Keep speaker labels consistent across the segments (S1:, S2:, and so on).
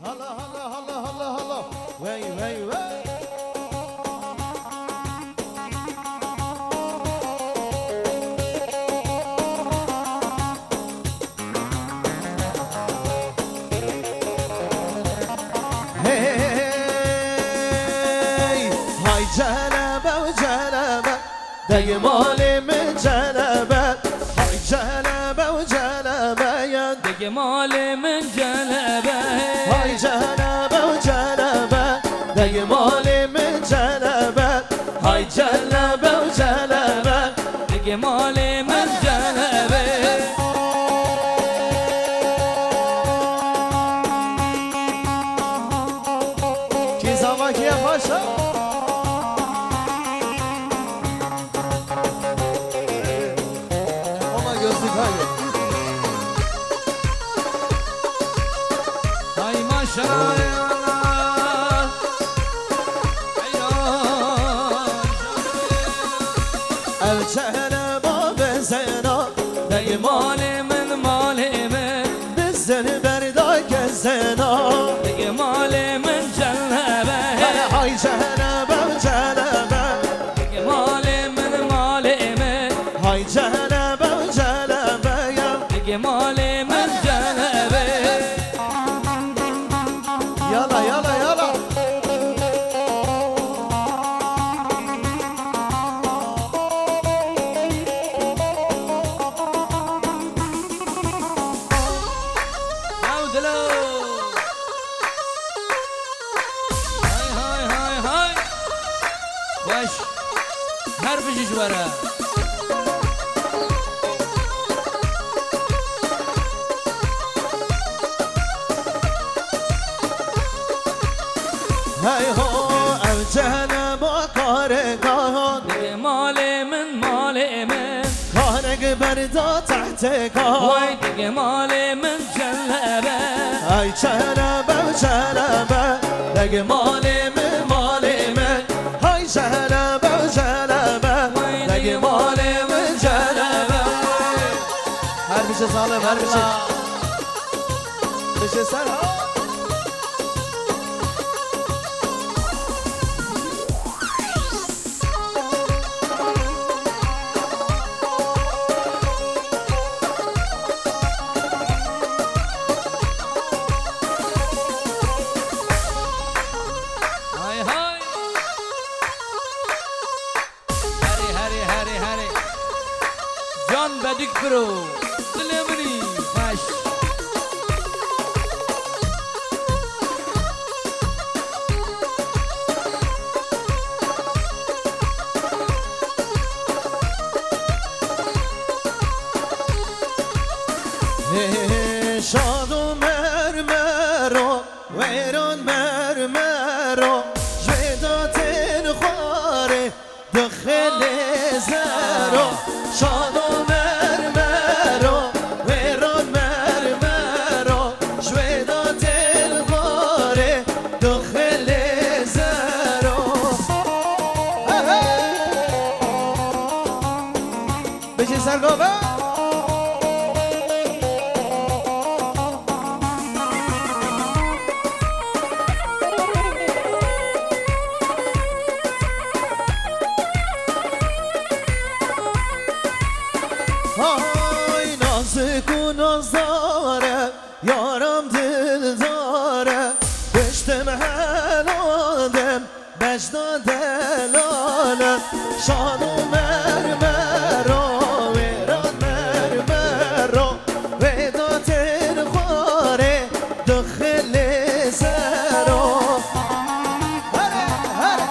S1: هلا هلا هلا هلا هلا وي وي وي هاي جلبة وجلبة داي مالي من جلبة هاي جلبة وجلبة يا
S2: داي مالي من جلبة
S1: هاي جلبة وجلبة داي مالي من جلبة هاي جلبة وجلبة
S2: داي مالي من جلبة
S1: کی زمان کی پاشا ama gözlük hayır
S2: هاي ما شاء الله
S1: الجهل باب زنا
S2: داي مالي من مالي من
S1: بالزن برداك الزنا
S2: داي مالي من جلبة
S1: هاي جهنم وجلبة
S2: داي مالي من مالي من
S1: هاي جهنم وجلبة يا
S2: داي مالي من جلبة
S1: يلا يلا يلا
S2: عودلو هاي هاي هاي هاي وش هربجي جوارا
S1: هاي هو الجهنم وكاركان
S2: داي مالي من مالي من
S1: كارك بردا تحتك
S2: واي داي مالي من جلبة
S1: هاي جهنم وجلبة دق مالي من مالي من هاي جهنم وجلبة دق مالي من جلبة هر بشه سالم هر بشه سلام
S2: هاي هاي هري هري هري هري جان بدك برو سلمني فاش
S1: شاد و مرمرو ویران مرمرو جویداتین خواره دخل زرو شاد و مرمرو ویران مرمرو جویداتین خواره دخل زرو بچه سرگابه های نازک و نازداره یارم دل داره بشتم هلالم بجدا دلالم شاد و مرمرو ویران مرمرو ویداتین خواره دخل زرو هره هره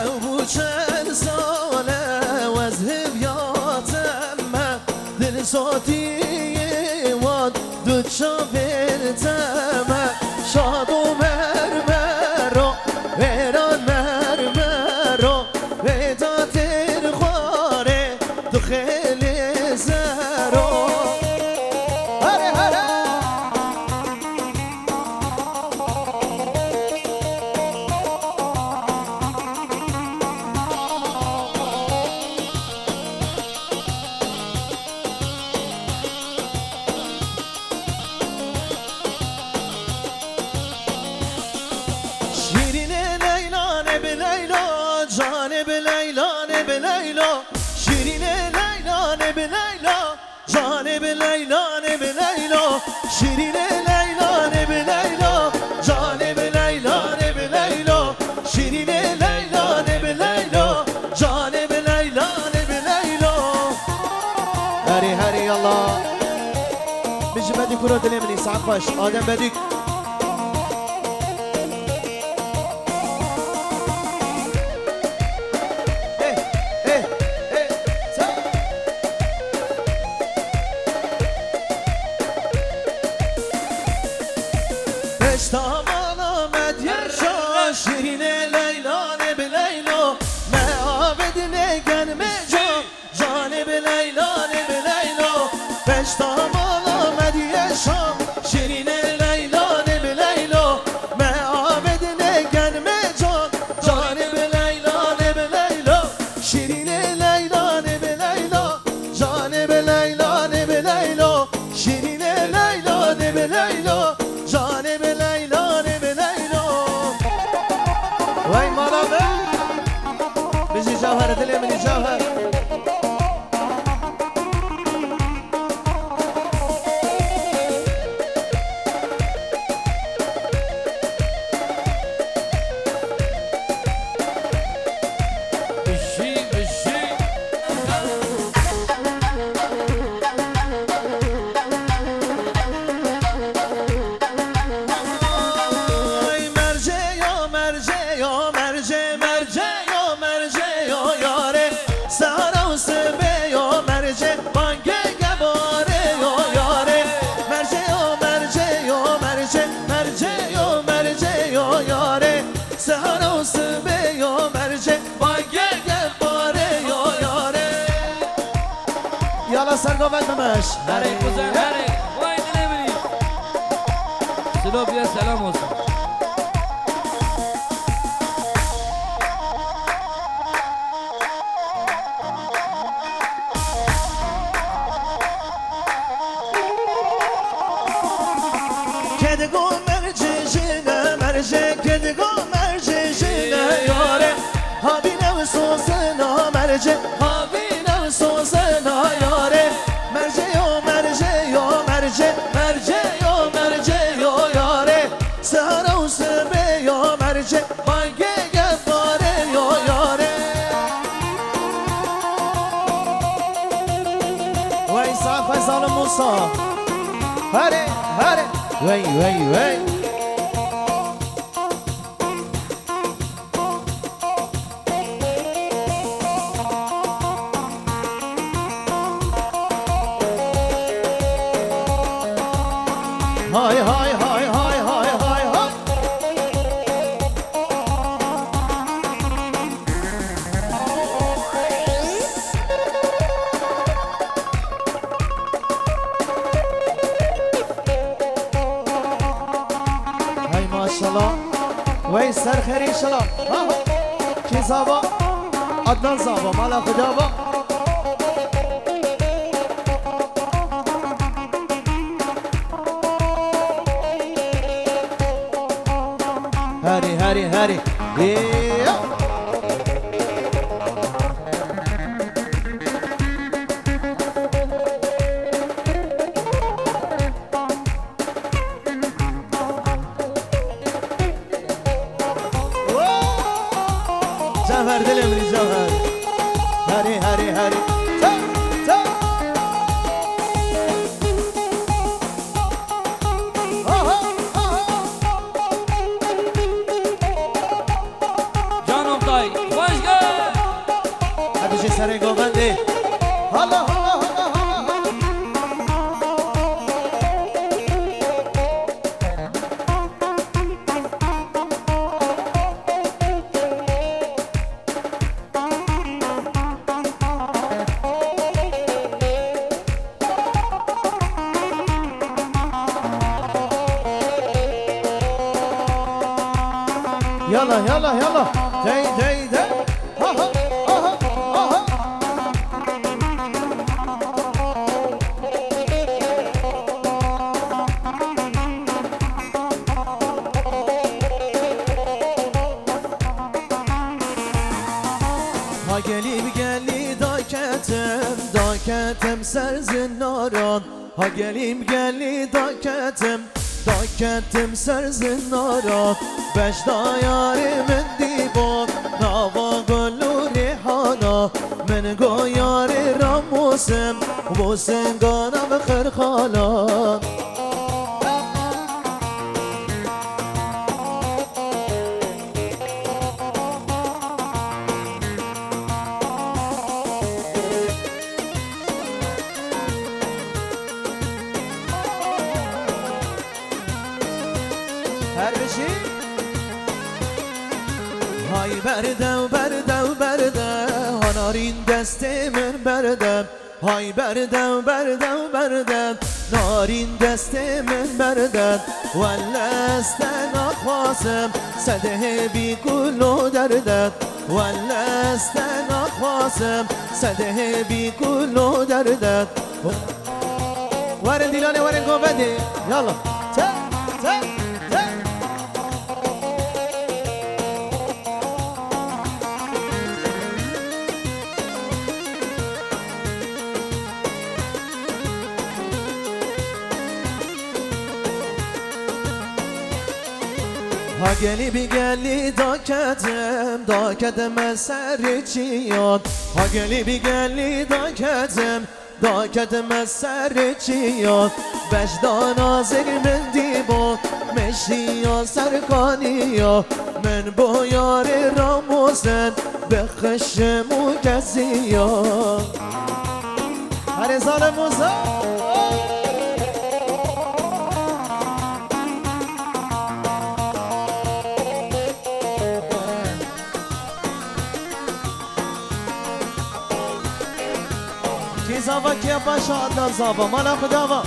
S1: او چند ساله و از هویاتم دل صوتی وان دو چاپلتم شاد و مرمرو ویران مرمرو ویداتین خواره دو خیلی زرو Leyla Canım Leyla neb Leyla Şirin Leyla neb Leyla Canım Leyla neb Leyla Şirin Leyla neb Leyla Canım Leyla neb Leyla Heri heri yallah Bizi bedik kuru dilemini Sa'd baş Adem bedik Tamana medyaşa Şirine Leyla ne bi Leyla Meabedine gelme can Cane bi Leyla ne bi Leyla Beş tamana medyaşa Şirine Leyla ne bi Leyla Meabedine gelme can Cane bi Leyla ne bi Leyla Şirine Leyla ne bi Leyla Cane bi Leyla ne bi Leyla Şirine Leyla ne bi Leyla Cane bi Leyla ne bi Leyla Vay marabe Bizi cevher dilemini cevher Yalla sergovet memeş
S2: Hare kuzen hare Vay dilemini Silopi'ye selam olsun
S1: Kedigo mercejine merce Kedigo mercejine yare Habine sosena merce Habine sosena yare Merce yo merce yo merce Merce yo merce yo yare Sahara usbe yo merce Bange gefare yo yare Vay sağ Faysal Musa Hare hare Vay vay vay Hay hay hay hay hay hay hay Hay maşallah Vay ser kheri inşallah Ki zaba Adnan zaba mala khudaba Hari hari hari Yeah Cevher dilemini cevher Hari hari hari Ta ta
S2: Can Oktay Hoş gel
S1: Hadi şey sere govendi Hala hala hala hala Yalla yalla yalla Dey dey dey Aha aha aha Ha gelip geli da ketem کتم سر زناران ها گلیم گلی دا کتم سر زناران بشتا یاری من دیبان ناوا گل و ریحانا من گو یاری راموسم و سنگانم خرخالان هر بشی های برده و برده و برده هنارین دست من برده های برده و برده و برده نارین دست من برده ولا استنا خواستم صده بی گل و درده ولا استنا خواستم صده بی گل و درده ورن دیلانه ورن گو بده یالا تا تا ها گلی بی گلی دا کتم سر چیاد ها گلی بی گلی دا کتم سر چیاد بشدا نازک من دیبا مشیا سرکانیا من با یار راموسن به خشم و کسیا هر ظالم موسا زاوا کیا باشا عدنان زاوا مالا خداوا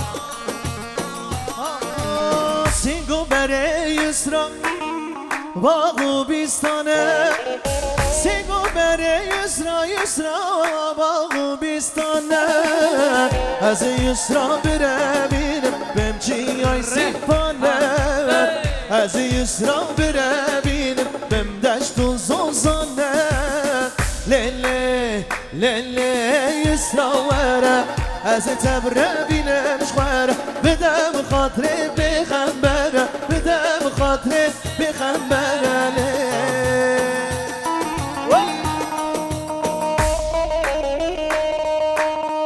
S1: سینگو بره یسرا باغو بیستانه سینگو بره یسرا باغو بیستانه از یسرا بره بینم بمچی های سیپانه از یسرا بره بینم بم دشت و زوزانه لیلی لیلی یسرا وره از تبره بینم شوره بدم خاطر بخنبره بدم خاطر بخنبره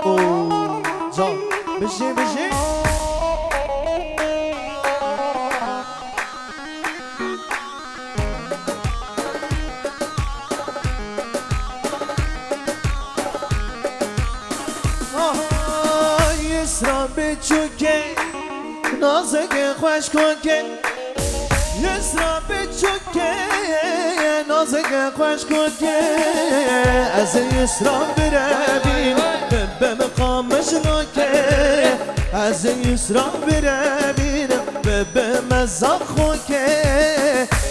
S1: اوه جا بشی بشی یسرا بچوکه نازک خوش کنکه یسرا بچوکه نازک خوش کنکه از یسرا بره بین به مقامش ناکه از یسرا بره بین به مزاق خونکه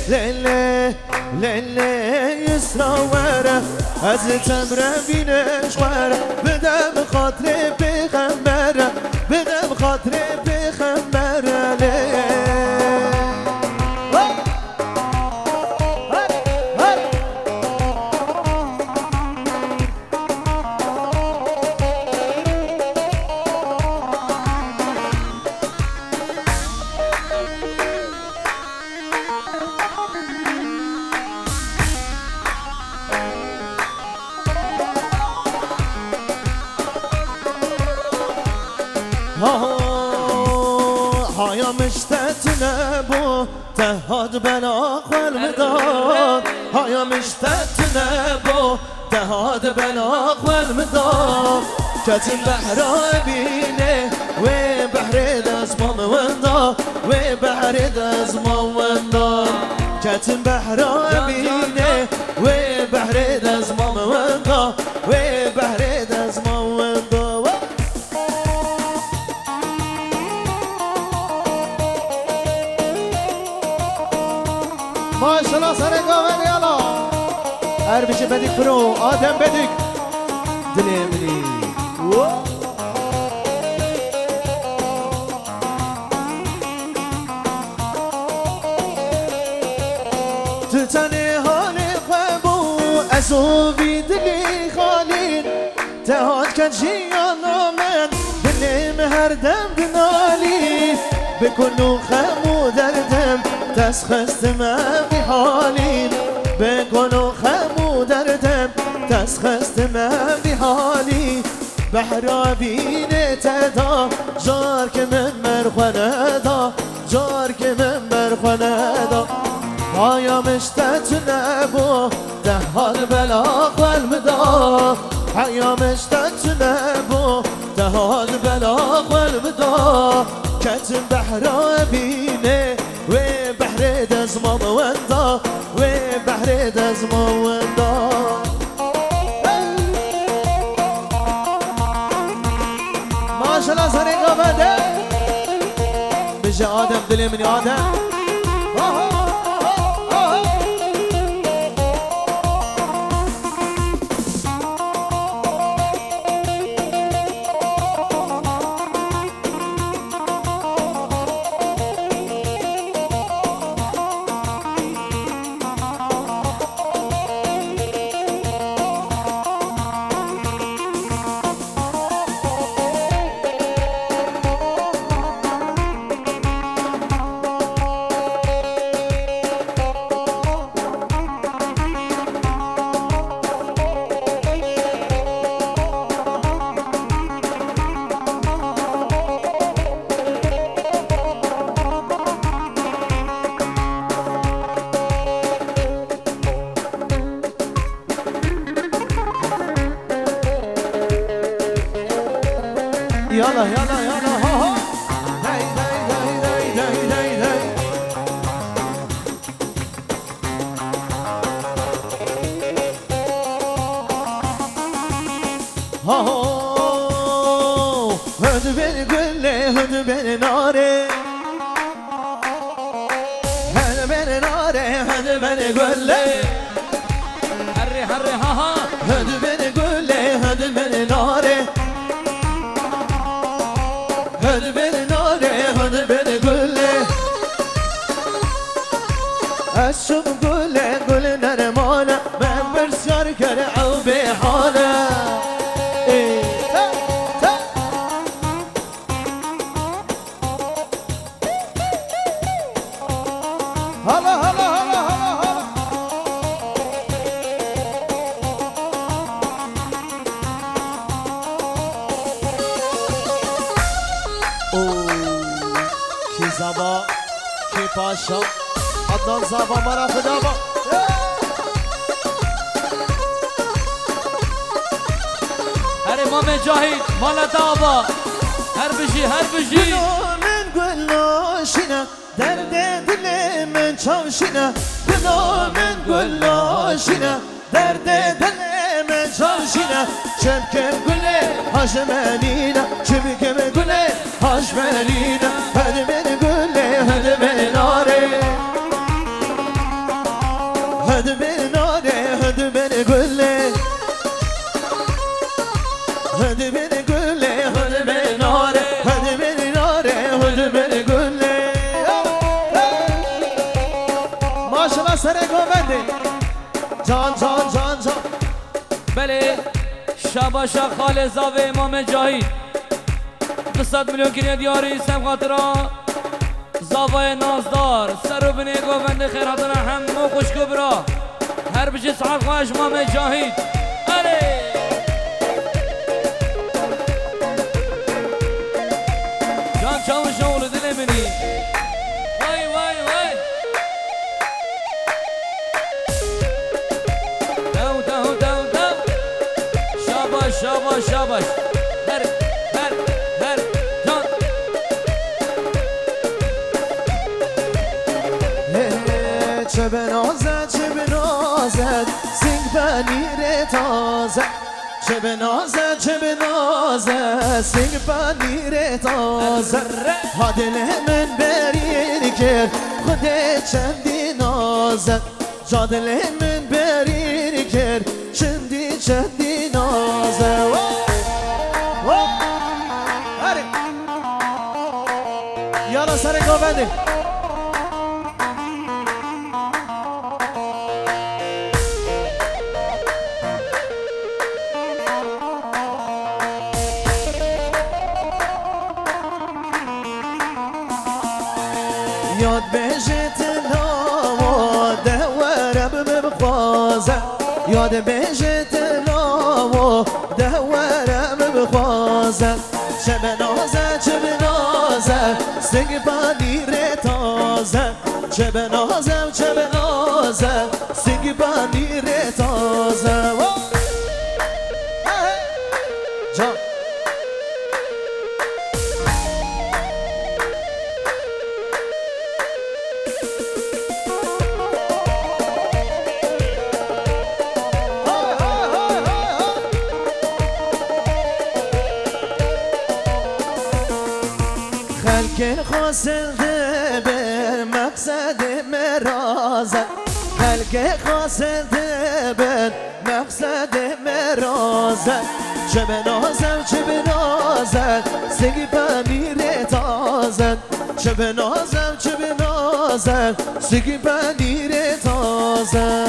S1: لیلی لیلی یسرا وره از تمره بینش وره بدم خاطر بخنبره بدم خاطر بخنبره هایا مشتتنا بو تهاد بلا والمداد هایا مشتتنا بو تهاد بلا والمداد كتم بحر بينه وبحر دزمام وندا وبحر دزمام وندا كتم بحر بينه وبحر دزمام وندا وبحر دزمام وندا ماشاءالله سر قاوه يلا هر بشه بديك برو آدم بديك دلي مني تلتني هالي خبو ازو في دلي خالين تهاد كجيانا من دلم هر دم دنالي بكل خم ودردم تسخستم بحالي بكل خم ودردم تسخستم بحالي بحرابين تدا جار که من مرخونه دا جار که من مرخونه دا هایا مشتت نبو ده حال بلاغ والمدا هایا مشتت نبو ده حال بلاغ والمدا كتم بحرابينه و بحر دزما وندا و بحر دزما وندا ماشاءالله زرقا بده بجي آدم دلي من آدم يلا يلا يلا ها ها داي داي داي داي داي داي داي ها ها هد بين قلة هد بين ناري هد بين ناري هد بين قلة
S2: حري حري ها ها
S1: هد بين قلة هد بين ناري هد بين ناري هد بين قلة الشوق قلة قلة نرمانة من برسيار كرعو بحالة هلا هلا هلا هلا هلا کی زبا کی پاشا عدنان زبا مرا خدا با
S2: هر امام جاهید مال دعوا هر بجی
S1: من گلاشینه درد دل من چاشینه من گلاشینه درد دل من چاشینه چمکم گله هاجمانینه چمکم گله هاجمانینه هد من گله هد من ناره هد من ناره هد من گله هد من گله هد من ناره هد من ناره هد من گله ماشاءالله سر گوبنده جان جان جان جان
S2: بله شاباشا خال زاوه امام جاهید 200 میلیون کنیه دیاری سم خاطرا زاوه نازدار سر و بینه گوبنده خیراتنا همو خوشگو برا هر بچه صحاب خواهش امام جاهید بله جان چاو شاول دل منی وای وای وای دو دو دو دو شاباش شاباش شاباش هر جان
S1: چه بنازد چه بنازد سینگ پنیر تازه چه بنازد چه بنازد سینگ پنیر تازه ها دل من بریر کرد خودت چندی نازد جا دل من بریر کرد چندی نازه یالا سر گوبنده یاد بجت نامو دورم بخوازه یاد بجت نامو دورم بخوازه چه بنازه چه بنازه سنگ پنیر تازه چه بنازم چه بنازه سنگ پنیر تازه جان خلق خواستنده به مقصد مرازه خلق خواستنده به مقصد مرازه چه بنازم چه بنازم سنگ پنیر تازه چه بنازم چه بنازم سنگ پنیر تازه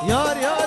S1: یار یار